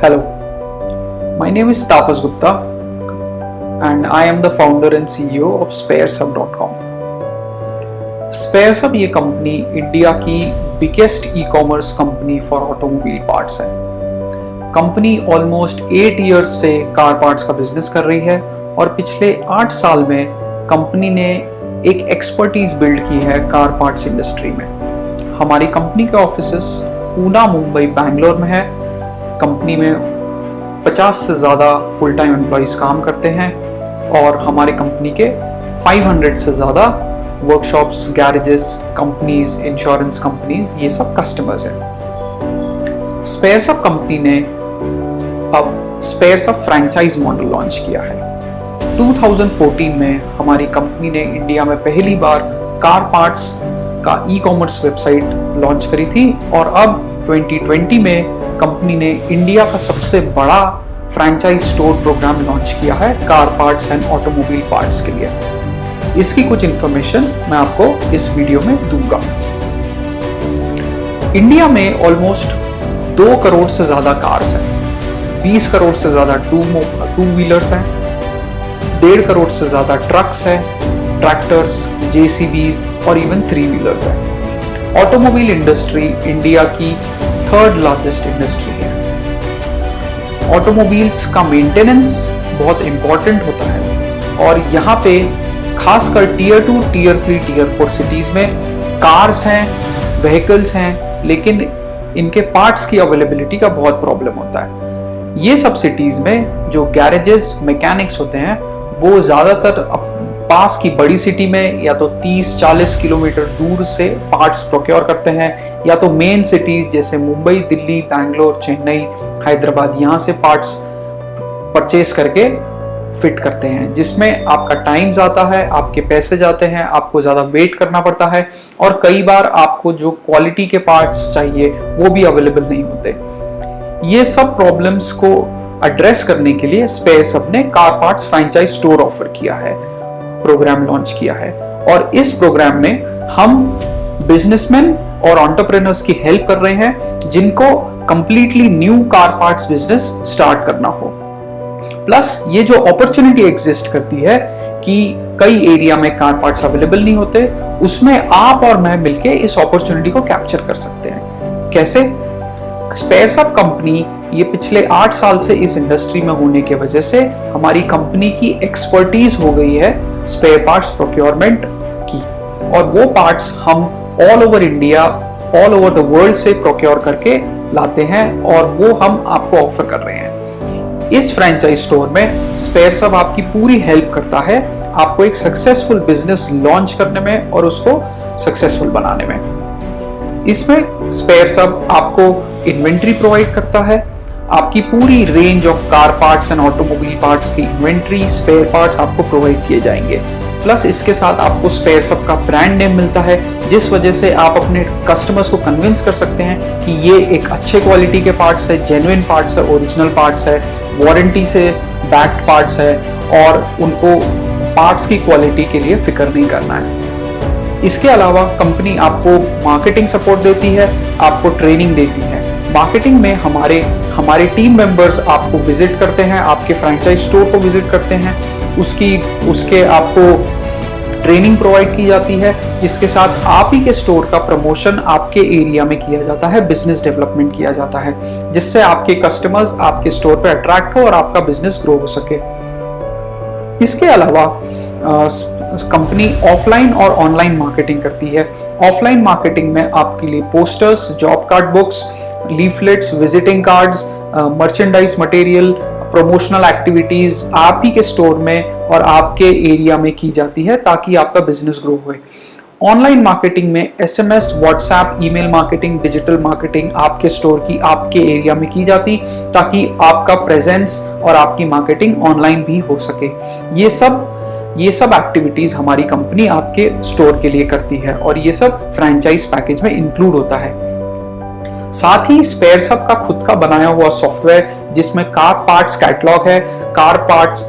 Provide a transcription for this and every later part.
Hello, my name is Tapas Gupta and I am the founder and CEO of SparesHub.com. SparesHub ये company India की biggest e commerce company for automobile parts है। Company almost 8 years से car parts का business कर रही है और पिछले 8 साल में कंपनी ने एक एक्सपर्टीज बिल्ड की है कार पार्ट्स इंडस्ट्री में। हमारी कंपनी के ऑफिसेस पूना, मुंबई, बैंगलोर में है। कंपनी में 50 से ज़्यादा फुल टाइम एम्प्लॉयज़ काम करते हैं और हमारी कंपनी के 500 से ज़्यादा workshops, garages, companies, insurance companies, ये सब कस्टमर्स हैं। स्पेयरसअप कंपनी ने अब स्पेयरसअप फ्रैंचाइज मॉडल लॉन्च किया है। 2014 में हमारी कंपनी ने इंडिया में पहली बार कार पार्ट्स का ई कॉमर्स वेबसाइट लॉन्च करी थी और अब 2020 में कंपनी ने इंडिया का सबसे बड़ा फ्रैंचाइज स्टोर प्रोग्राम लॉन्च किया है car parts and automobile parts के लिए। इसकी कुछ इंफॉर्मेशन मैं आपको इस वीडियो में दूंगा। इंडिया में ऑलमोस्ट 2 करोड़ से ज्यादा कार्स हैं, 20 करोड़ से ज्यादा टू व्हीलर्स हैं, 1.5 करोड़ से ज्यादा ट्रक्स हैं, ट्रैक्टर्स, जेसीबीज और इवन 3 व्हीलर्स हैं। ऑटोमोबाइल इंडस्ट्री इंडिया की 3rd लार्जेस्ट इंडस्ट्री है। ऑटोमोबाइल्स का मेंटेनेंस बहुत इंपॉर्टेंट होता है और यहाँ पे खासकर टीयर 2, टीयर 3, टीयर 4 सिटीज में कार्स हैं, व्हीकल्स हैं, लेकिन इनके पार्ट्स की अवेलेबिलिटी का बहुत प्रॉब्लम होता है। ये सब सिटीज में जो गैरेजेस, मैकेनिक्स होते हैं वो ज़्यादातर पास की बड़ी सिटी में या तो 30-40 किलोमीटर दूर से पार्ट्स प्रोक्योर करते हैं, या तो मेन सिटीज जैसे मुंबई, दिल्ली, बैंगलोर, चेन्नई, हैदराबाद, यहाँ से पार्ट्स परचेस करके फिट करते हैं, जिसमें आपका टाइम जाता है, आपके पैसे जाते हैं, आपको ज़्यादा वेट करना पड़ता है और कई बार आपको जो क्वालिटी के पार्ट्स चाहिए वो भी अवेलेबल नहीं होते। ये सब प्रॉब्लम्स को एड्रेस करने के लिए स्पेयरसअप ने car parts franchise store offer किया है, प्रोग्राम लॉन्च किया है और इस प्रोग्राम में हम बिजनेसमैन और एंटरप्रेन्योर्स की हेल्प कर रहे हैं जिनको completely new car parts business start करना हो। प्लस ये जो अपॉर्चुनिटी एग्जिस्ट करती है कि कई एरिया में कार पार्ट्स अवेलेबल नहीं होते, उसमें आप और मैं मिलके इस अपॉर्चुनिटी को कैप्चर कर सकते हैं। कैसे? स्पेयरसअप कंपनी ये पिछले 8 साल से इस इंडस्ट्री में होने के वजह से हमारी कंपनी की एक्सपर्टीज हो गई है स्पेयर पार्ट्स प्रोक्योरमेंट की, और वो पार्ट्स हम all over India, all over the world से प्रोक्योर करके लाते हैं और वो हम आपको ऑफर कर रहे हैं। इस फ्रैंचाइज स्टोर में स्पेयरसअप आपकी पूरी हेल्प करता है आपको एक सक्सेसफुल बिजनेस लॉन्च करने में और उसको सक्सेसफुल बनाने में। इसमें स्पेयरसअप आपको इन्वेंट्री प्रोवाइड करता है, आपकी पूरी range of car parts and automobile parts की इन्वेंट्री, स्पेयर पार्ट्स आपको प्रोवाइड किए जाएंगे। प्लस इसके साथ आपको स्पेयरसअप का ब्रांड नेम मिलता है, जिस वजह से आप अपने कस्टमर्स को कन्विंस कर सकते हैं कि ये एक अच्छे क्वालिटी के पार्ट्स है, जेन्युइन पार्ट्स है, ओरिजिनल पार्ट्स है, वारंटी से बैक्ड पार्ट्स है और उनको पार्ट्स की क्वालिटी के लिए फिक्र नहीं करना है। इसके अलावा कंपनी आपको मार्केटिंग सपोर्ट देती है, आपको ट्रेनिंग देती है। मार्केटिंग में हमारे टीम मेंबर्स आपको विजिट करते हैं, आपके फ्रैंचाइज स्टोर को विजिट करते हैं, उसके आपको ट्रेनिंग प्रोवाइड की जाती है, जिसके साथ आप ही के स्टोर का प्रमोशन आपके एरिया में किया जाता है, बिजनेस डेवलपमेंट किया जाता है, जिससे आपके कस्टमर्स आपके स्टोर पर अट्रैक्ट हो और आपका बिजनेस ग्रो हो सके। इसके अलावा कंपनी ऑफलाइन और ऑनलाइन मार्केटिंग करती है। ऑफलाइन मार्केटिंग में आपके लिए posters, job card books, leaflets, visiting cards, merchandise material, promotional activities आप ही के स्टोर में और आपके एरिया में की जाती है ताकि आपका बिजनेस ग्रो हो। ऑनलाइन मार्केटिंग में SMS, WhatsApp, email marketing, digital marketing आपके स्टोर की आपके एरिया में की जाती ताकि आपका प्रेजेंस और आपकी मार्केटिंग ऑनलाइन भी हो सके। ये सब एक्टिविटीज हमारी कंपनी आपके स्टोर के लिए करती है और ये सब फ्रैंचाइज पैकेज में इंक्लूड होता है। साथ ही स्पेयरसअप का खुद का बनाया हुआ सॉफ्टवेयर जिसमें कार पार्ट्स कैटलॉग है, कार पार्ट्स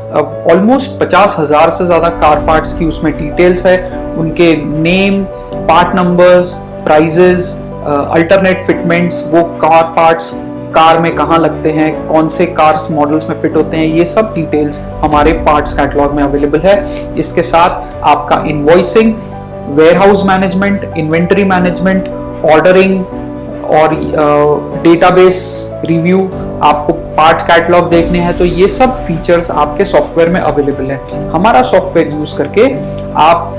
ऑलमोस्ट 50,000 से ज्यादा कार पार्ट्स की उसमें डिटेल्स है, उनके name, part numbers, prices, alternate fitments, वो कार पार्ट्स कार में कहाँ लगते हैं, कौन से कार्स मॉडल्स में फिट होते हैं, ये सब डिटेल्स हमारे पार्ट्स कैटलॉग में अवेलेबल है। इसके साथ आपका invoicing, warehouse management, inventory management, ordering और डेटाबेस रिव्यू, आपको पार्ट कैटलॉग देखने हैं तो ये सब फीचर्स आपके सॉफ्टवेयर में अवेलेबल है। हमारा सॉफ्टवेयर यूज करके आप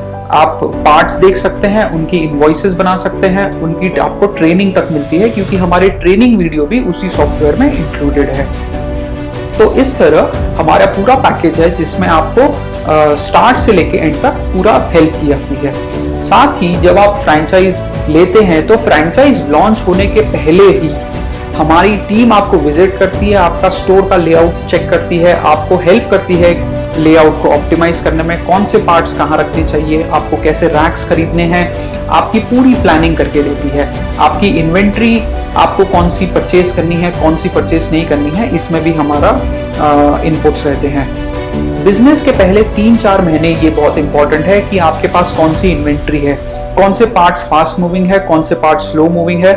पार्ट्स देख सकते हैं, उनकी इनवॉइसेस बना सकते हैं, उनकी आपको ट्रेनिंग तक मिलती है क्योंकि हमारे ट्रेनिंग वीडियो भी उसी सॉफ्टवेयर में इंक्लूडेड है। तो इस तरह हमारा पूरा पैकेज है जिसमें आपको स्टार्ट से लेके एंड तक पूरा हेल्प की जाती है। साथ ही जब आप फ्रैंचाइज लेते हैं तो फ्रैंचाइज लॉन्च होने के पहले ही हमारी टीम आपको विजिट करती है, आपका स्टोर का लेआउट चेक करती है, आपको हेल्प करती है लेआउट को ऑप्टिमाइज करने में, कौन से पार्ट्स कहाँ रखने चाहिए, आपको कैसे रैक्स खरीदने हैं, आपकी पूरी प्लानिंग करके देती है। आपकी इन्वेंट्री, आपको कौन सी परचेज करनी है, कौन सी परचेज नहीं करनी है, इसमें भी हमारा इनपुट्स रहते हैं। बिजनेस के पहले 3-4 महीने ये बहुत इंपॉर्टेंट है कि आपके पास कौन सी इन्वेंट्री है, कौन से पार्ट्स फास्ट मूविंग है, कौन से पार्ट्स स्लो मूविंग है,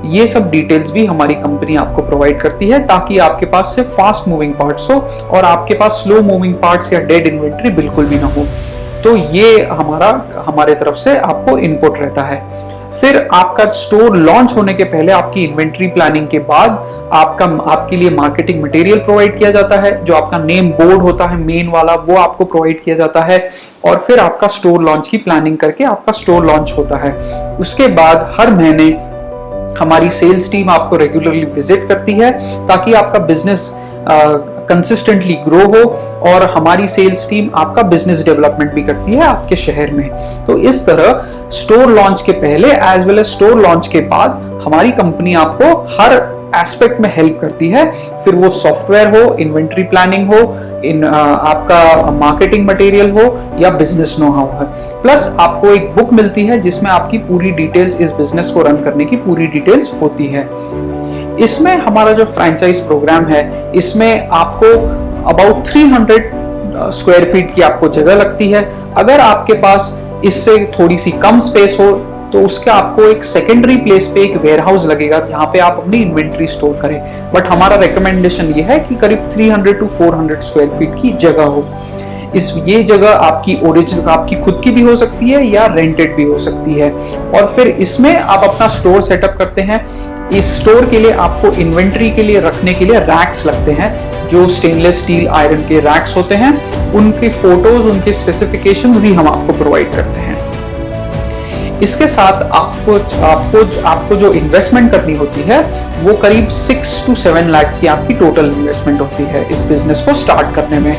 ये सब डिटेल्स भी हमारी कंपनी आपको प्रोवाइड करती है ताकि आपके पास सिर्फ फास्ट मूविंग पार्ट्स हो और आपके पास स्लो मूविंग पार्ट्स या डेड इन्वेंट्री बिल्कुल भी ना हो। तो ये हमारे तरफ से आपको इनपुट रहता है। फिर आपका स्टोर लॉन्च होने के पहले आपकी इन्वेंट्री प्लानिंग के बाद आपके लिए मार्केटिंग मटेरियल प्रोवाइड किया जाता है, जो आपका नेम बोर्ड होता है मेन वाला, वो आपको प्रोवाइड किया जाता है। और फिर आपका स्टोर लॉन्च की प्लानिंग करके आपका स्टोर लॉन्च होता है। उसके बाद हर महीने हमारी सेल्स टीम आपको रेगुलरली विजिट करती है ताकि आपका बिजनेस कंसिस्टेंटली ग्रो हो, और हमारी सेल्स टीम आपका बिजनेस डेवलपमेंट भी करती है आपके शहर में। तो इस तरह स्टोर लॉन्च के पहले as well as store launch के बाद हमारी कंपनी आपको हर एस्पेक्ट में हेल्प करती है। फिर वो सॉफ्टवेयर हो, इन्वेंट्री प्लानिंग हो, आपका मार्केटिंग मटेरियल हो या बिजनेस नो हाउ है। प्लस आपको एक बुक मिलती है जिसमें आपकी पूरी डिटेल्स, इस बिजनेस को रन करने की पूरी डिटेल्स होती है। इसमें हमारा जो फ्रैंचाइज प्रोग्राम है, इसमें आपको अबाउट 300 स्क्वायर फीट की आपको जगह लगती है। अगर आपके पास इससे थोड़ी सी कम स्पेस हो तो उसके आपको एक सेकेंडरी प्लेस पे एक वेयरहाउस लगेगा जहां पे आप अपनी इन्वेंट्री स्टोर करें। बट हमारा रिकमेंडेशन ये है कि करीब 300 to 400 स्क्वायर फीट की जगह हो। ये जगह आपकी ओरिजिनल, आपकी खुद की भी हो सकती है या रेंटेड भी हो सकती है। और फिर इसमें आप अपना स्टोर सेटअप करते हैं। इस स्टोर के लिए आपको इन्वेंट्री के लिए रखने के लिए रैक्स लगते हैं, जो स्टेनलेस स्टील आयरन के रैक्स होते हैं। उनके फोटोज, उनके स्पेसिफिकेशंस भी हम आपको प्रोवाइड करते हैं। इसके साथ आपको जो इन्वेस्टमेंट करनी होती है वो करीब 6 to 7 लाख की आपकी टोटल इन्वेस्टमेंट होती है इस बिजनेस को स्टार्ट करने में।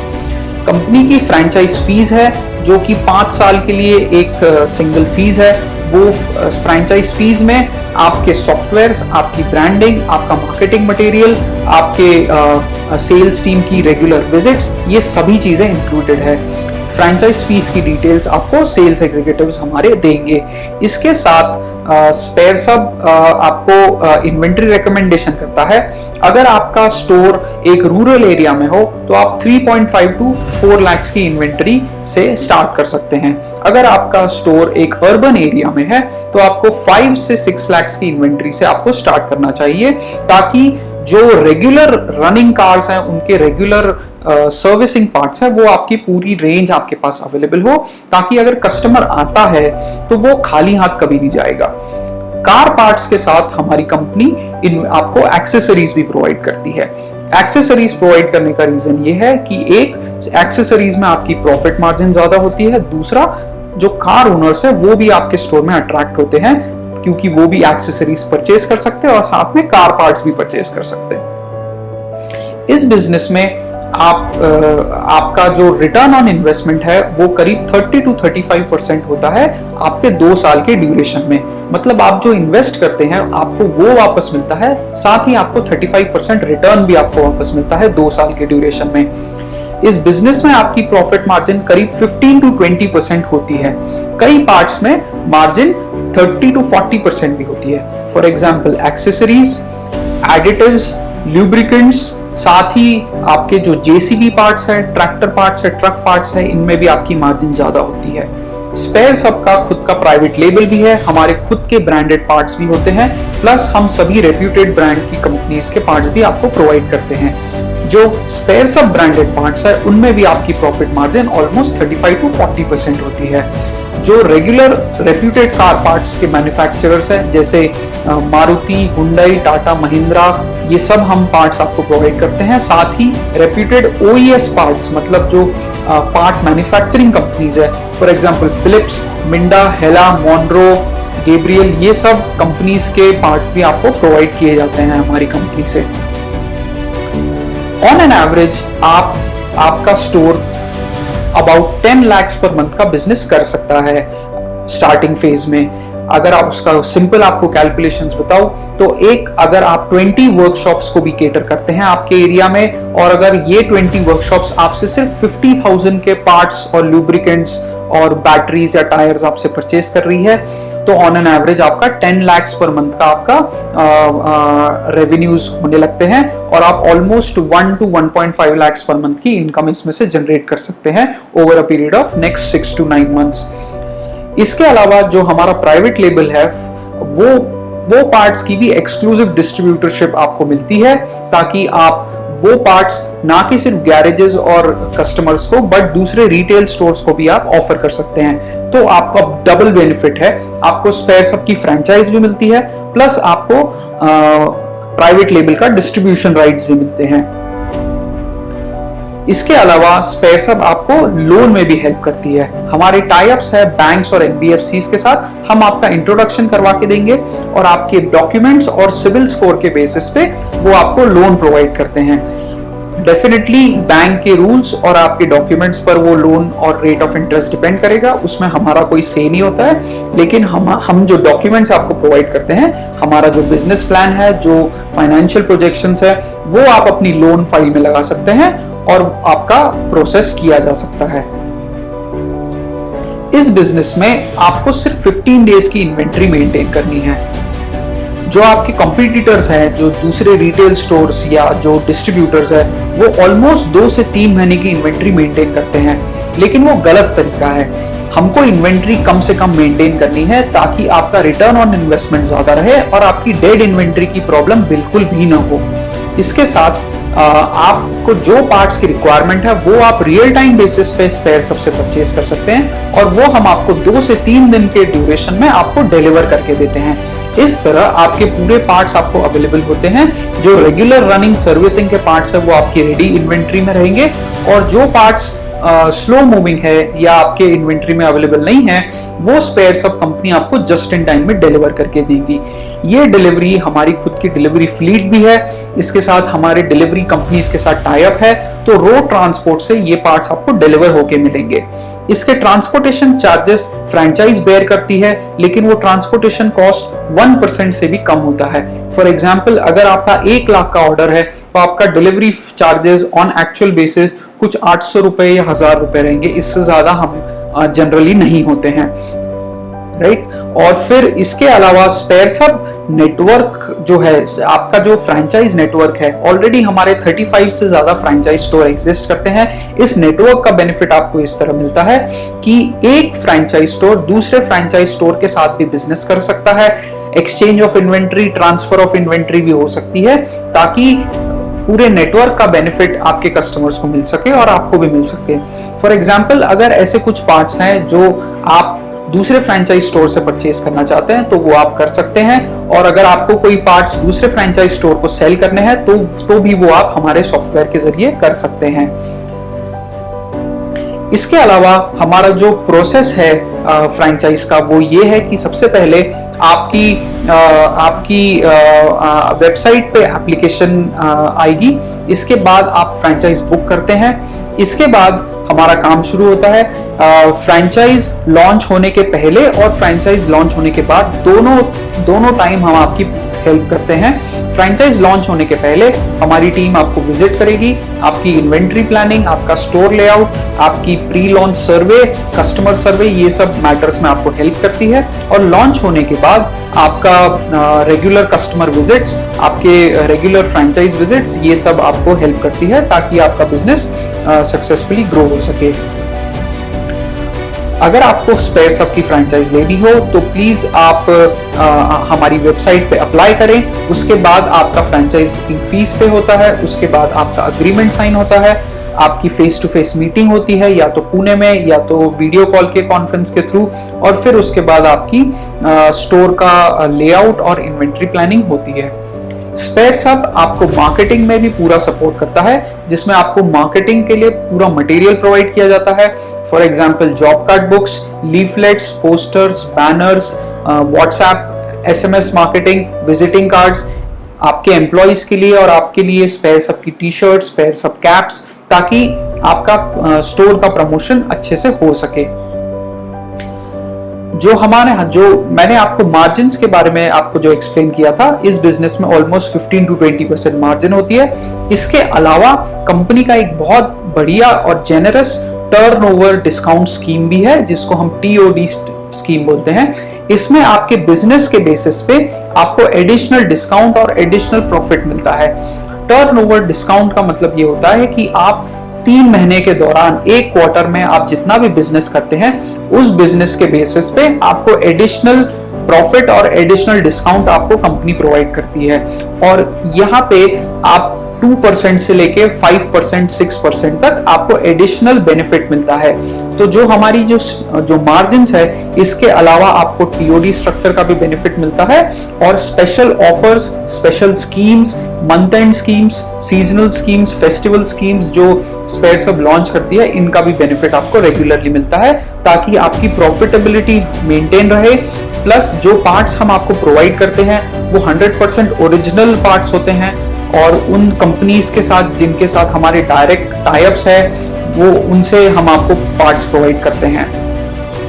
कंपनी की फ्रैंचाइज फीस है जो कि 5 साल के लिए एक सिंगल फीस है। वो फ्रैंचाइज फीस में आपके सॉफ्टवेयर्स, आपकी ब्रांडिंग, आपका मार्केटिंग मटेरियल, आपके सेल्स टीम की रेगुलर विजिट्स, ये सभी चीजें इंक्लूडेड है। फ्रैंचाइज फीस की डिटेल्स आपको सेल्स एग्जीक्यूटिव्स हमारे देंगे। इसके साथ स्पेयर सब आपको इन्वेंट्री रिकमेंडेशन करता है। अगर आपका स्टोर एक रूरल एरिया में हो तो आप 3.5 to 4 लाख की इन्वेंट्री से स्टार्ट कर सकते हैं। अगर आपका स्टोर एक अर्बन एरिया में है तो आपको 5 से 6 लाख की इन्वेंट्री से आपको स्टार्ट करना चाहिए, ताकि जो रेगुलर रनिंग कार्स हैं, उनके रेगुलर सर्विसिंग पार्ट्स है, वो आपकी पूरी रेंज आपके पास अवेलेबल हो, ताकि अगर कस्टमर आता है तो वो खाली हाथ कभी नहीं जाएगा। कार पार्ट्स के साथ हमारी कंपनी आपको एक्सेसरीज भी प्रोवाइड करती है। एक्सेसरीज प्रोवाइड करने का रीजन ये है कि एक, एक्सेसरीज में आपकी प्रॉफिट मार्जिन ज्यादा होती है। दूसरा, जो कार ओनर्स है वो भी आपके स्टोर में अट्रैक्ट होते हैं क्योंकि वो भी एक्सेसरीज परचेज कर सकते हैं और साथ में कार पार्ट्स भी परचेज कर सकते हैं। इस बिजनेस में आपका जो रिटर्न ऑन इन्वेस्टमेंट है वो करीब 30 to 35% होता है आपके 2 साल के ड्यूरेशन में। मतलब आप जो इन्वेस्ट करते हैं आपको वो वापस मिलता है, साथ ही आपको 35% रिटर्न भी आपको वापस मिलता है 2 साल के ड्यूरेशन में। इस बिजनेस में आपकी प्रॉफिट मार्जिन करीब 15 to 20% होती है। कई पार्ट्स में मार्जिन 30 to 40% भी होती है। For example accessories, additives, lubricants, साथ ही आपके जो जेसीबी पार्ट्स है, ट्रैक्टर पार्ट्स है, ट्रक पार्ट्स है, इनमें भी आपकी मार्जिन ज्यादा होती है। स्पेयर सब का खुद का प्राइवेट लेबल भी है, हमारे खुद के ब्रांडेड पार्ट्स भी होते हैं, प्लस हम सभी रेप्यूटेड ब्रांड की कंपनीज के पार्ट्स भी आपको प्रोवाइड करते हैं। जो स्पेयर सब ब्रांडेड पार्ट्स है उनमें भी आपकी प्रॉफिट मार्जिन ऑलमोस्ट 35 to 40% होती है। जो रेगुलर रेप्यूटेड कार पार्ट्स के मैन्युफैक्चरर्स हैं जैसे मारुति, हुंडई, टाटा, महिंद्रा, ये सब हम पार्ट्स आपको प्रोवाइड करते हैं। साथ ही रेप्यूटेड ओईएस पार्ट्स मतलब जो पार्ट मैन्युफैक्चरिंग कंपनीज है, for example Philips, Minda, Hella, Mondro, Gabriel, ये सब कंपनीज के पार्ट्स भी आपको प्रोवाइड किए जाते हैं हमारी कंपनी से। ऑन एन एवरेज आपका store about 10 lakhs per month का बिजनेस कर सकता है स्टार्टिंग फेज में। अगर आप उसका सिंपल आपको कैलकुलेशंस बताओ तो अगर आप 20 वर्कशॉप्स को भी केटर करते हैं आपके एरिया में, और अगर ये 20 वर्कशॉप्स आपसे सिर्फ 50,000 के पार्ट्स और लुब्रिकेंट्स और बैटरीज या टायर्स आपसे परचेज कर रही है, तो ऑन एन एवरेज आपका 10 lakhs पर मंथ का आपका रेवेन्यूज होने लगते हैं, और आप almost 1 to 1.5 lakhs per month की इनकम इसमें से जनरेट कर सकते हैं over a period of next 6 to 9 months। इसके अलावा जो हमारा प्राइवेट लेबल है वो पार्ट्स की भी एक्सक्लूसिव डिस्ट्रीब्यूटरशिप आपको मिलती है, ताकि आप वो पार्ट्स ना कि सिर्फ गैरेजेस और कस्टमर्स को बट दूसरे रिटेल स्टोर्स को भी आप ऑफर कर सकते हैं। तो आपका डबल बेनिफिट है, आपको स्पेयर सब की फ्रेंचाइज भी मिलती है, प्लस आपको प्राइवेट लेबल का डिस्ट्रीब्यूशन राइट्स भी मिलते हैं। इसके अलावा स्पेयर सब आपको लोन में भी हेल्प करती है। हमारे टाई अप्स है बैंक्स और एनबीएफसीज के साथ, हम आपका इंट्रोडक्शन करवा के देंगे और आपके डॉक्यूमेंट्स और सिविल स्कोर के बेसिस पे वो आपको लोन प्रोवाइड करते हैं। डेफिनेटली बैंक के रूल्स और आपके डॉक्यूमेंट्स पर वो लोन और रेट ऑफ इंटरेस्ट डिपेंड करेगा, उसमें हमारा कोई से नहीं होता है, लेकिन हम जो डॉक्यूमेंट्स आपको प्रोवाइड करते हैं, हमारा जो बिजनेस प्लान है, जो फाइनेंशियल प्रोजेक्शंस है, वो आप अपनी लोन फाइल में लगा सकते हैं और आपका प्रोसेस किया जा सकता है। इस बिजनेस में आपको सिर्फ 15 डेज की इन्वेंट्री मेंटेन करनी है। जो आपके कॉम्पिटिटर्स हैं, जो दूसरे रिटेल स्टोर्स या जो डिस्ट्रीब्यूटर्स हैं, वो ऑलमोस्ट 2 से 3 महीने की इन्वेंट्री मेंटेन करते हैं, लेकिन वो गलत तरीका है। हमको इन्वेंट्री कम से कम मेंटेन करनी है ताकि आपका रिटर्न ऑन इन्वेस्टमेंट ज्यादा रहे और आपकी डेड इन्वेंट्री की प्रॉब्लम बिल्कुल भी ना हो। इसके साथ आपको जो पार्ट्स की रिक्वायरमेंट है वो आप रियल टाइम बेसिस पे स्पेयर सबसे परचेज कर सकते हैं, और वो हम आपको 2 से 3 दिन के ड्यूरेशन में आपको डिलीवर करके देते हैं। इस तरह आपके पूरे पार्ट्स आपको अवेलेबल होते हैं। जो रेगुलर रनिंग सर्विसिंग के पार्ट्स है वो आपकी रेडी इन्वेंट्री में रहेंगे, और जो पार्ट्स स्लो मूविंग है या आपके इन्वेंट्री में अवेलेबल नहीं है, वो स्पेयर सब कंपनी आपको जस्ट इन टाइम में डिलीवर करके देगी। ये डिलीवरी हमारी खुद की डिलीवरी फ्लीट भी है, इसके साथ हमारे डिलीवरी कंपनीज के साथ टाई अप है, तो रोड ट्रांसपोर्ट से ये पार्ट्स आपको डिलीवर होके मिलेंगे। इसके ट्रांसपोर्टेशन चार्जेस फ्रेंचाइज बेयर करती है, लेकिन वो ट्रांसपोर्टेशन कॉस्ट 1% से भी कम होता है। फॉर एग्जाम्पल, अगर आपका 1 लाख का ऑर्डर है तो आपका delivery charges on actual basis कुछ 800 रुपए या 1000 रुपए रहेंगे, इससे ज्यादा हम जनरली नहीं होते हैं, राइट। और फिर इसके अलावा स्पेयर सब नेटवर्क जो है, आपका जो फ्रेंचाइज नेटवर्क है, ऑलरेडी हमारे 35 से ज्यादा फ्रेंचाइज स्टोर एग्जिस्ट करते हैं। इस नेटवर्क का बेनिफिट आपको इस तरह मिलता है कि एक फ्रेंचाइज स्टोर दूसरे फ्रेंचाइज स्टोर के साथ भी बिजनेस कर सकता है, exchange of inventory, transfer of inventory भी हो सकती है, ताकि पूरे नेटवर्क का बेनिफिट आपके कस्टमर्स को मिल सके और आपको भी मिल सके। फॉर एग्जाम्पल, अगर ऐसे कुछ पार्ट्स हैं जो आप दूसरे फ्रेंचाइज स्टोर से परचेज करना चाहते हैं तो वो आप कर सकते हैं, और अगर आपको कोई पार्ट्स दूसरे फ्रेंचाइज स्टोर को सेल करने हैं तो भी वो आप हमारे सॉफ्टवेयर के जरिए कर सकते हैं। इसके अलावा हमारा जो प्रोसेस है फ्रेंचाइज का, वो ये है कि सबसे पहले आपकी वेबसाइट पे एप्लीकेशन आएगी, इसके बाद आप फ्रेंचाइज बुक करते हैं। इसके बाद हमारा काम शुरू होता है। फ्रेंचाइज लॉन्च होने के पहले और फ्रेंचाइज लॉन्च होने के बाद दोनों टाइम हम आपकी हेल्प करते हैं। फ्रेंचाइज लॉन्च होने के पहले हमारी टीम आपको विजिट करेगी, आपकी इन्वेंट्री प्लानिंग, आपका स्टोर लेआउट, आपकी प्री लॉन्च सर्वे, कस्टमर सर्वे, ये सब मैटर्स में आपको हेल्प करती है। और लॉन्च होने के बाद आपका रेगुलर कस्टमर विजिट्स, आपके रेगुलर फ्रेंचाइज विजिट्स, ये सब आपको हेल्प करती है ताकि आपका बिजनेस सक्सेसफुली ग्रो हो सके। अगर आपको स्पेयर सब की फ्रेंचाइज लेनी हो तो प्लीज आप हमारी वेबसाइट पे अप्लाई करें। उसके बाद आपका फ्रेंचाइज बुकिंग फीस पे होता है, उसके बाद आपका अग्रीमेंट साइन होता है, आपकी फेस टू फेस मीटिंग होती है या तो पुणे में या तो वीडियो कॉल के कॉन्फ्रेंस के थ्रू, और फिर उसके बाद आपकी स्टोर का लेआउट और इन्वेंट्री प्लानिंग होती है। स्पेयर सब आपको मार्केटिंग में भी पूरा सपोर्ट करता है, जिसमें आपको मार्केटिंग के लिए पूरा मटेरियल प्रोवाइड किया जाता है। For example job card books, leaflets, posters, banners, WhatsApp SMS marketing, visiting cards, आपके एम्प्लॉइज के लिए और आपके लिए स्पेयर सब की टी शर्ट, स्पेयर सब कैप्स, ताकि आपका स्टोर का प्रमोशन अच्छे से हो सके। जो मैंने आपको मार्जिन के बारे में आपको जो एक्सप्लेन किया था, इस बिजनेस में ऑलमोस्ट 15 to 20% मार्जिन होती है। इसके अलावा कंपनी का एक बहुत बढ़िया और जेनरस टर्नओवर डिस्काउंट स्कीम भी है, जिसको हम टीओडी स्कीम बोलते हैं। इसमें आपके बिजनेस के बेसिस पे आपको एडिशनल डिस्काउंट और एडिशनल प्रॉफिट मिलता है। टर्नओवर डिस्काउंट का मतलब ये होता है कि आप 3 महीने के दौरान, एक क्वार्टर में आप जितना भी बिजनेस करते हैं, उस बिजनेस के बेसिस पे आपको एडिशनल प्रॉफिट और एडिशनल डिस्काउंट आपको कंपनी प्रोवाइड करती है। और यहाँ पे आप 2% से लेके 5%, 6% तक आपको एडिशनल बेनिफिट मिलता है। तो जो हमारी जो मार्जिन्स है, इसके अलावा आपको टीओडी स्ट्रक्चर का भी बेनिफिट मिलता है, और special offers, special schemes, month and schemes, seasonal schemes, festival schemes जो स्पेयर सब लॉन्च करती है, इनका भी बेनिफिट आपको रेगुलरली मिलता है, ताकि आपकी प्रॉफिटेबिलिटी मेंटेन रहे। प्लस जो पार्ट्स हम आपको प्रोवाइड करते हैं वो 100% ओरिजिनल पार्ट्स होते हैं, और उन कंपनीज के साथ जिनके साथ हमारे डायरेक्ट टाइप्स है, वो उनसे हम आपको पार्ट्स प्रोवाइड करते हैं।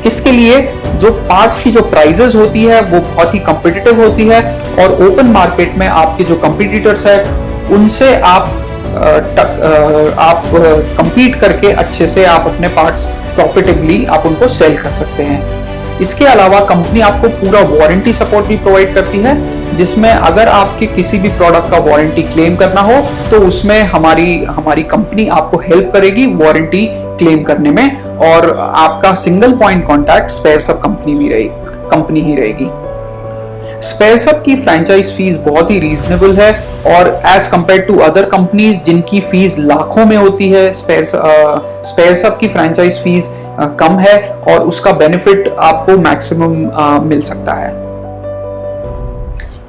इसके लिए जो पार्ट्स की जो प्राइसेस होती है वो बहुत ही कॉम्पिटिटिव होती है, और ओपन मार्केट में आपके जो कंपटीटर्स है उनसे आप कंपीट करके अच्छे से आप अपने पार्ट्स प्रॉफिटेबली आप उनको सेल कर सकते हैं। इसके अलावा कंपनी आपको पूरा वारंटी सपोर्ट भी प्रोवाइड करती है, जिसमें अगर आपके किसी भी प्रोडक्ट का वारंटी क्लेम करना हो तो उसमें हमारी कंपनी आपको हेल्प करेगी वारंटी क्लेम करने में, और आपका सिंगल पॉइंट कॉन्टैक्ट स्पेयर सब कंपनी ही रहेगी। स्पेयर सब की फ्रेंचाइज फीस बहुत ही रीजनेबल है, और as compare to other companies जिनकी फीस लाखों में होती है, स्पेयर सब की फ्रेंचाइज फीस कम है, और उसका बेनिफिट आपको मैक्सिमम मिल सकता है।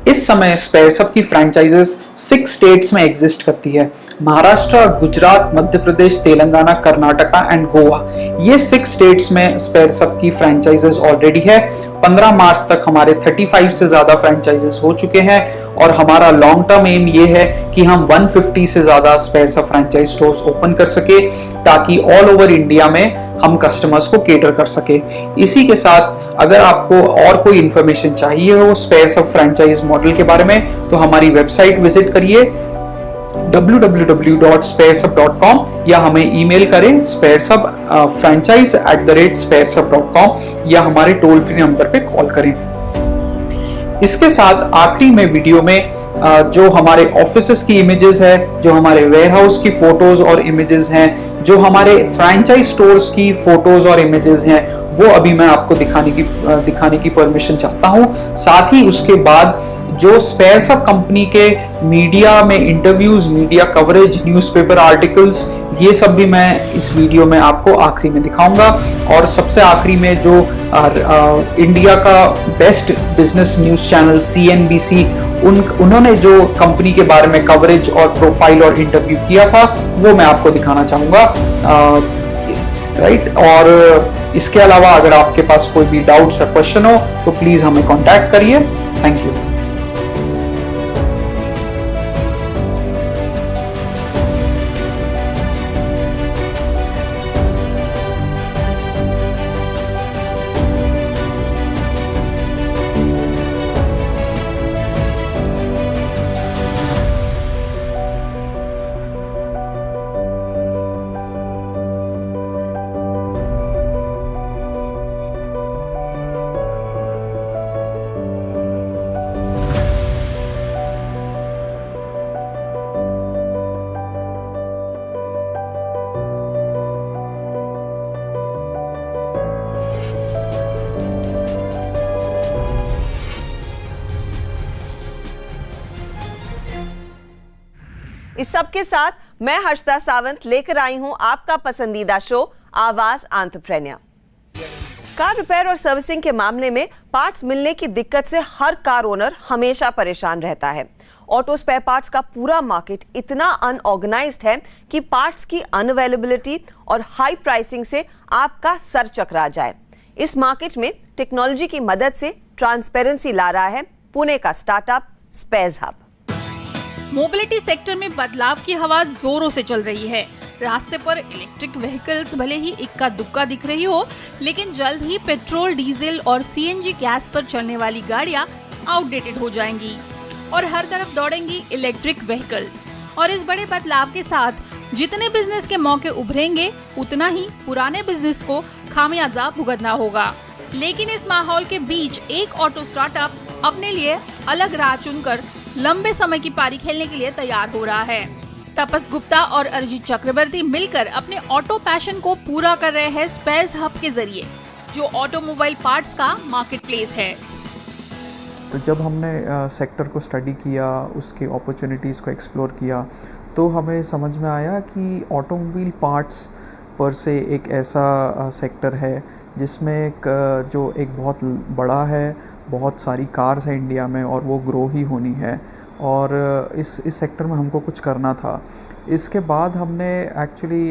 इस समय स्पेयर सब की फ्रेंचाइजेस 6 स्टेट्स में एग्जिस्ट करती है। महाराष्ट्र, गुजरात, मध्य प्रदेश, तेलंगाना, कर्नाटका एंड गोवा, ये 6 स्टेट्स में स्पेयर सब की फ्रेंचाइजेस ऑलरेडी है। 15 मार्च तक हमारे 35 से ज्यादा फ्रेंचाइजेस हो चुके हैं, और हमारा लॉन्ग टर्म एम ये है कि हम 150 से ज्यादा स्पेयर सब फ्रेंचाइज स्टोर्स ओपन कर सके, ताकि ऑल ओवर इंडिया में हम कस्टमर्स को केटर कर सके। इसी के साथ अगर आपको और कोई इंफॉर्मेशन चाहिए हो स्पेयर सब फ्रेंचाइज मॉडल के बारे में, तो हमारी वेबसाइट विजिट करिए www.sparesub.com, या हमें ईमेल करें sparesub@sparesub.com, या हमारे टोल फ्री नंबर पे कॉल करें। इसके साथ आखिरी में वीडियो में जो हमारे ऑफिसेस की इमेजेस है, जो हमारे वेयरहाउस की फोटोज और इमेजेस हैं, जो हमारे फ्रैंचाइज स्टोर्स की फोटोज और इमेजेस हैं, वो अभी मैं आपको दिखाने की परमिशन चाहता हूं। साथ ही उसके बाद जो स्पेयर सब कंपनी के मीडिया में interviews, media coverage, newspaper articles, ये सब भी मैं इस वीडियो में आपको आखिरी में दिखाऊंगा। और सबसे आखिरी में जो इंडिया का best business news channel CNBC, उन्होंने जो कंपनी के बारे में कवरेज और प्रोफाइल और इंटरव्यू किया था, वो मैं आपको दिखाना चाहूंगा। राइट, और इसके अलावा अगर आपके पास कोई भी डाउट्स या क्वेश्चन हो तो प्लीज हमें कॉन्टैक्ट करिए। Thank you. इस सब के साथ मैं हर्षदा सावंत लेकर आई हूं आपका पसंदीदा शो आवाज एंटरप्रेन्योर। कार रिपेयर और सर्विसिंग के मामले में पार्ट्स मिलने की दिक्कत से हर कार ओनर हमेशा परेशान रहता है। ऑटो स्पेयर पार्ट्स का पूरा मार्केट इतना अनऑर्गेनाइज्ड है कि पार्ट्स की अनअवेलेबिलिटी और हाई प्राइसिंग से आपका सर चकरा जाए। इस मार्केट में टेक्नोलॉजी की मदद से ट्रांसपेरेंसी ला रहा है पुणे का startup spares hub. Mobility sector में बदलाव की हवा जोरों से चल रही है। रास्ते पर इलेक्ट्रिक व्हीकल्स भले ही इक्का दुक्का दिख रही हो, लेकिन जल्द ही पेट्रोल, डीजल और सीएनजी गैस पर चलने वाली गाड़ियां आउटडेटेड हो जाएंगी और हर तरफ दौड़ेंगी इलेक्ट्रिक व्हीकल्स। और इस बड़े बदलाव के साथ जितने बिजनेस के मौके उभरेंगे, उतना ही पुराने बिजनेस को खामियाजा भुगतना होगा। लेकिन इस माहौल के बीच एक ऑटो स्टार्टअप अपने लिए अलग राह चुनकर लंबे समय की पारी खेलने के लिए तैयार हो रहा है। तपस गुप्ता और अरिजीत चक्रवर्ती मिलकर अपने ऑटो पैशन को पूरा कर रहे हैं स्पेयर्स हब के जरिए, जो ऑटोमोबाइल पार्ट्स का मार्केट प्लेस है। तो जब हमने सेक्टर को स्टडी किया, उसके अपॉर्चुनिटीज़ को एक्सप्लोर किया, तो हमें समझ में आया कि ऑटोमोबाइल पार्ट्स पर से एक ऐसा सेक्टर है जिसमें एक बहुत बड़ा है, बहुत सारी कार्स हैं इंडिया में और वो ग्रो ही होनी है, और इस सेक्टर में हमको कुछ करना था। इसके बाद हमने एक्चुअली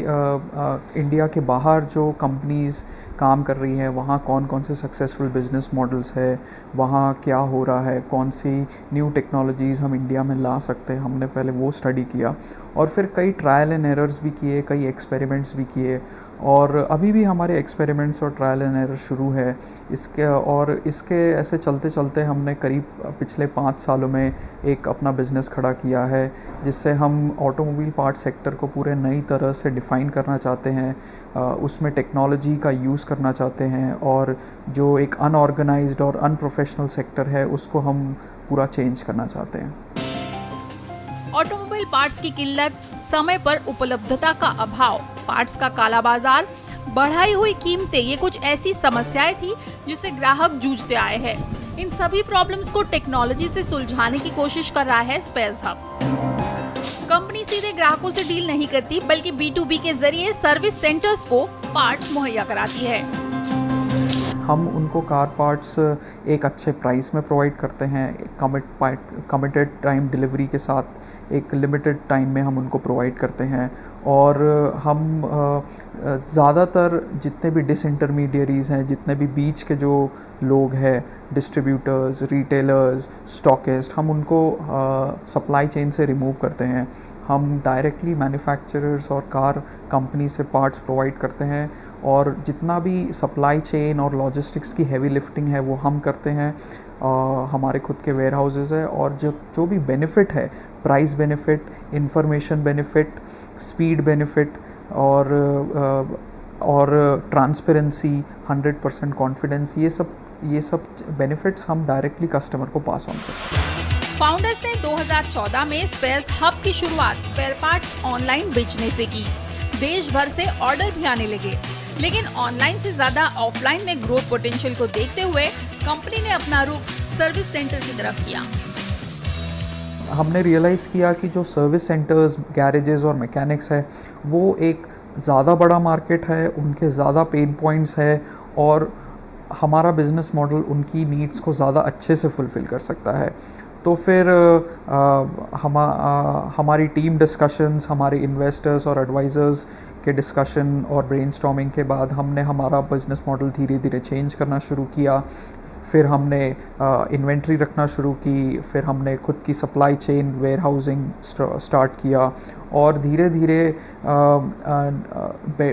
इंडिया के बाहर जो कंपनीज़ काम कर रही हैं, वहाँ कौन कौन से सक्सेसफुल बिजनेस मॉडल्स है, वहाँ क्या हो रहा है, कौन सी न्यू टेक्नोलॉजीज़ हम इंडिया में ला सकते हैं, हमने पहले वो स्टडी किया और फिर कई ट्रायल एंड एरर्स भी किए, कई एक्सपेरिमेंट्स भी किए, और अभी भी हमारे एक्सपेरिमेंट्स और ट्रायल एंड एरर शुरू है इसके ऐसे चलते चलते हमने करीब पिछले 5 सालों में एक अपना बिज़नेस खड़ा किया है, जिससे हम ऑटोमोबाइल पार्ट सेक्टर को पूरे नई तरह से डिफ़ाइन करना चाहते हैं, उसमें टेक्नोलॉजी का यूज़ करना चाहते हैं, और जो एक अनऑर्गेनाइज्ड और अनप्रोफेशनल सेक्टर है उसको हम पूरा चेंज करना चाहते हैं। ऑटोमोबाइल पार्ट्स की किल्लत, समय पर उपलब्धता का अभाव, पार्ट्स का काला बाजार, बढ़ाई हुई कीमतें, ये कुछ ऐसी समस्याएं थी जिससे ग्राहक जूझते आए हैं। इन सभी प्रॉब्लम्स को टेक्नोलॉजी से सुलझाने की कोशिश कर रहा है स्पेयर्स हब। कंपनी सीधे ग्राहकों से डील नहीं करती, बल्कि B2B के जरिए सर्विस सेंटर्स को पार्ट्स मुहैया कराती है। हम उनको कार पार्ट्स एक अच्छे प्राइस में प्रोवाइड करते हैं, कमिटेड टाइम डिलीवरी के साथ एक लिमिटेड टाइम में हम उनको प्रोवाइड करते हैं, और हम ज़्यादातर जितने भी डिसइंटरमीडियरीज़ हैं, जितने भी बीच के जो लोग हैं, डिस्ट्रीब्यूटर्स, रिटेलर्स, स्टॉकिस्ट, हम उनको सप्लाई चेन से रिमूव करते हैं। हम डायरेक्टली मैन्युफैक्चरर्स और कार कंपनी से पार्ट्स प्रोवाइड करते हैं, और जितना भी सप्लाई चेन और लॉजिस्टिक्स की हैवी लिफ्टिंग है वो हम करते हैं। हमारे खुद के वेयर हाउसेज़ है, और जो भी बेनिफिट है, price benefit, information benefit, speed benefit और ट्रांसपेरेंसी, 100% कॉन्फिडेंस, ये सब बेनिफिट्स हम डायरेक्टली कस्टमर को पास ऑन करते हैं। फाउंडर्स ने 2014 में स्पेयर्स हब की शुरुआत स्पेयर पार्ट्स ऑनलाइन बेचने से की। देश भर से ऑर्डर भी आने लगे, लेकिन ऑनलाइन से ज्यादा ऑफलाइन में ग्रोथ पोटेंशियल को देखते हुए कंपनी ने अपना रुख सर्विस सेंटर की तरफ किया। हमने रियलाइज़ किया कि जो सर्विस सेंटर्स, गैरेजेस और मैकेनिक्स है, वो एक ज़्यादा बड़ा मार्केट है, उनके ज़्यादा पेन पॉइंट्स है, और हमारा बिज़नेस मॉडल उनकी नीड्स को ज़्यादा अच्छे से फुलफ़िल कर सकता है। तो फिर हमारी टीम डिस्कशंस, हमारे इन्वेस्टर्स और एडवाइज़र्स के डिस्कशन और ब्रेनस्टॉर्मिंग के बाद हमने हमारा बिज़नेस मॉडल धीरे धीरे चेंज करना शुरू किया। फिर हमने इन्वेंट्री रखना शुरू की, फिर हमने खुद की supply chain, warehousing start किया, और धीरे धीरे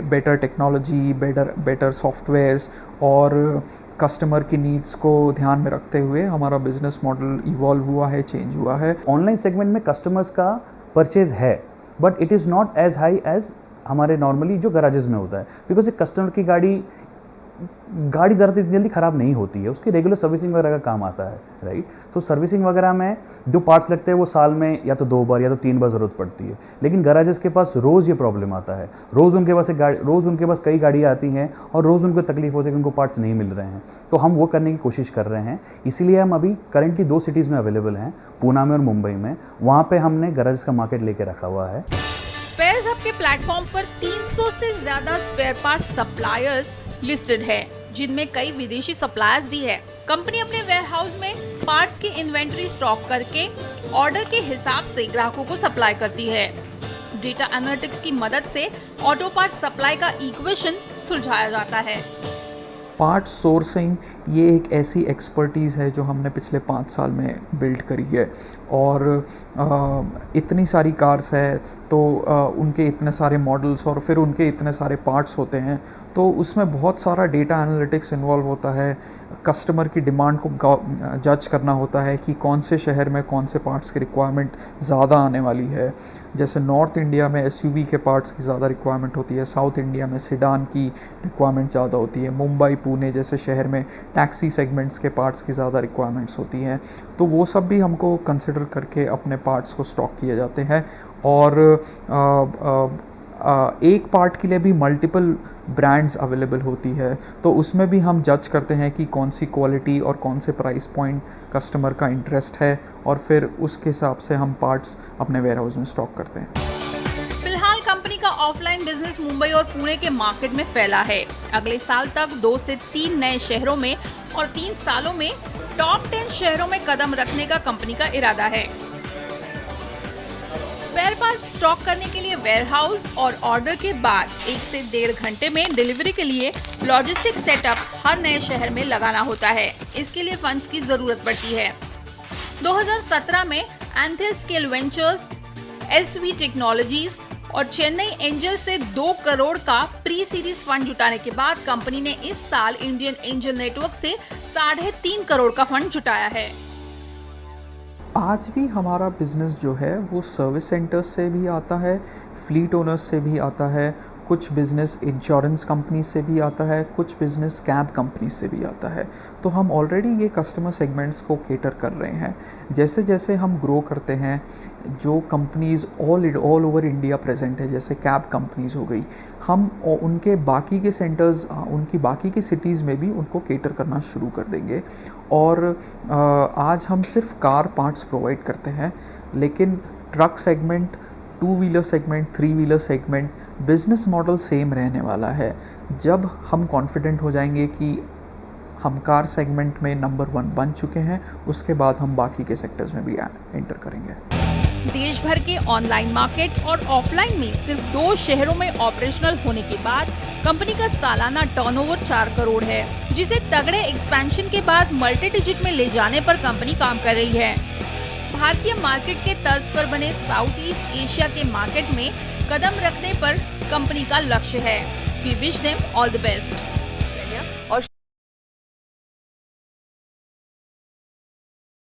बेटर टेक्नोलॉजी, बेटर सॉफ्टवेयर्स और कस्टमर की नीड्स को ध्यान में रखते हुए हमारा बिजनेस मॉडल इवॉल्व हुआ है, चेंज हुआ है। ऑनलाइन सेगमेंट में कस्टमर्स का परचेज है, but it is not as high as हमारे नॉर्मली जो गराजेस में होता है, बिकॉज एक कस्टमर की गाड़ी गाड़ी ज़्यादा जल्दी ख़राब नहीं होती है, उसकी रेगुलर सर्विसिंग वगैरह का काम आता है, राइट। तो सर्विसिंग वगैरह में जो पार्ट्स लगते हैं वो साल में या तो 2 बार या तो 3 बार ज़रूरत पड़ती है। लेकिन गैराजेस के पास रोज़ ये प्रॉब्लम आता है, रोज़ उनके पास कई गाड़ियाँ आती हैं और रोज़ उनको तकलीफ होती है कि उनको पार्ट्स नहीं मिल रहे हैं। तो हम वो करने की कोशिश कर रहे हैं, इसीलिए हम अभी करंटली 2 सिटीज़ में अवेलेबल हैं, पूना में और मुंबई में। वहाँ पर हमने गैराजेस का मार्केट लेके रखा हुआ है। स्पेयर्स हब के प्लेटफॉर्म पर 300 से ज़्यादा स्पेयर पार्ट सप्लायर्स लिस्टेड है, जिनमें कई विदेशी सप्लायर्स भी है। कंपनी अपने वेयरहाउस में पार्ट्स की इन्वेंटरी स्टॉक करके ऑर्डर के हिसाब से ग्राहकों को सप्लाई करती है। डेटा एनालिटिक्स की मदद से ऑटो पार्ट सप्लाई का इक्वेशन सुलझाया जाता है। पार्ट सोर्सिंग ये एक ऐसी एक्सपर्टीज़ है जो हमने पिछले 5 साल में बिल्ड करी है। और इतनी सारी कार्स है तो उनके इतने सारे मॉडल्स और फिर उनके इतने सारे पार्ट्स होते हैं, तो उसमें बहुत सारा डेटा एनालिटिक्स इन्वॉल्व होता है। कस्टमर की डिमांड को जज करना होता है कि कौन से शहर में कौन से पार्ट्स की रिक्वायरमेंट ज़्यादा आने वाली है। जैसे नॉर्थ इंडिया में एसयूवी के पार्ट्स की ज़्यादा रिक्वायरमेंट होती है, साउथ इंडिया में सेडान की रिक्वायरमेंट ज़्यादा होती है, मुंबई पुणे जैसे शहर में टैक्सी सेगमेंट्स के पार्ट्स की ज़्यादा रिक्वायरमेंट्स होती हैं। तो वो सब भी हमको कंसिडर करके अपने पार्ट्स को स्टॉक किए जाते हैं। और एक पार्ट के लिए भी मल्टीपल ब्रांड्स अवेलेबल होती है, तो उसमें भी हम जज करते हैं कि कौन सी क्वालिटी और कौन से प्राइस पॉइंट कस्टमर का इंटरेस्ट है, और फिर उसके हिसाब से हम पार्ट्स अपने वेयरहाउस में स्टॉक करते हैं। फिलहाल कंपनी का ऑफलाइन बिजनेस मुंबई और पुणे के मार्केट में फैला है। अगले साल तक 2 से 3 नए शहरों में और 3 सालों में टॉप 10 शहरों में कदम रखने का कंपनी का इरादा है। स्पेयर पार्ट स्टॉक करने के लिए वेयरहाउस और ऑर्डर के बाद 1 से 1.5 घंटे में डिलीवरी के लिए लॉजिस्टिक सेटअप हर नए शहर में लगाना होता है। इसके लिए फंड्स की जरूरत पड़ती है। 2017 में एंथरस्केल वेंचर्स, एसवी टेक्नोलॉजीज और चेन्नई एंजल से 2 करोड़ का प्री सीरीज फंड जुटाने के बाद कंपनी ने इस साल इंडियन एंजल नेटवर्क से 3.5 करोड़ का फंड जुटाया है। आज भी हमारा बिज़नेस जो है वो सर्विस सेंटर्स से भी आता है, फ्लीट ओनर्स से भी आता है, कुछ बिज़नेस इंश्योरेंस कंपनी से भी आता है, कुछ बिज़नेस कैब कंपनी से भी आता है। तो हम ऑलरेडी ये कस्टमर सेगमेंट्स को केटर कर रहे हैं। जैसे जैसे हम ग्रो करते हैं, जो companies all over India present है, जैसे कैब कंपनीज़ हो गई, हम उनके बाकी के सेंटर्स, उनकी बाकी की सिटीज़ में भी उनको केटर करना शुरू कर देंगे। और आज हम सिर्फ कार पार्ट्स प्रोवाइड करते हैं, लेकिन truck segment, 2 wheeler segment, 3 wheeler segment, business model same रहने वाला है। जब हम कॉन्फिडेंट हो जाएंगे कि हम कार सेगमेंट में नंबर 1 बन चुके हैं, उसके बाद हम बाकी के सेक्टर्स में भी एंटर करेंगे। देश भर के ऑनलाइन मार्केट और ऑफलाइन में सिर्फ 2 शहरों में ऑपरेशनल होने के बाद कंपनी का सालाना टर्नओवर 4 करोड़ है, जिसे तगड़े एक्सपेंशन के बाद मल्टी डिजिट में ले जाने पर कंपनी काम कर रही है। भारतीय मार्केट के तर्ज पर बने साउथ ईस्ट एशिया के मार्केट में कदम रखने पर कंपनी का लक्ष्य है। We wish them all the best.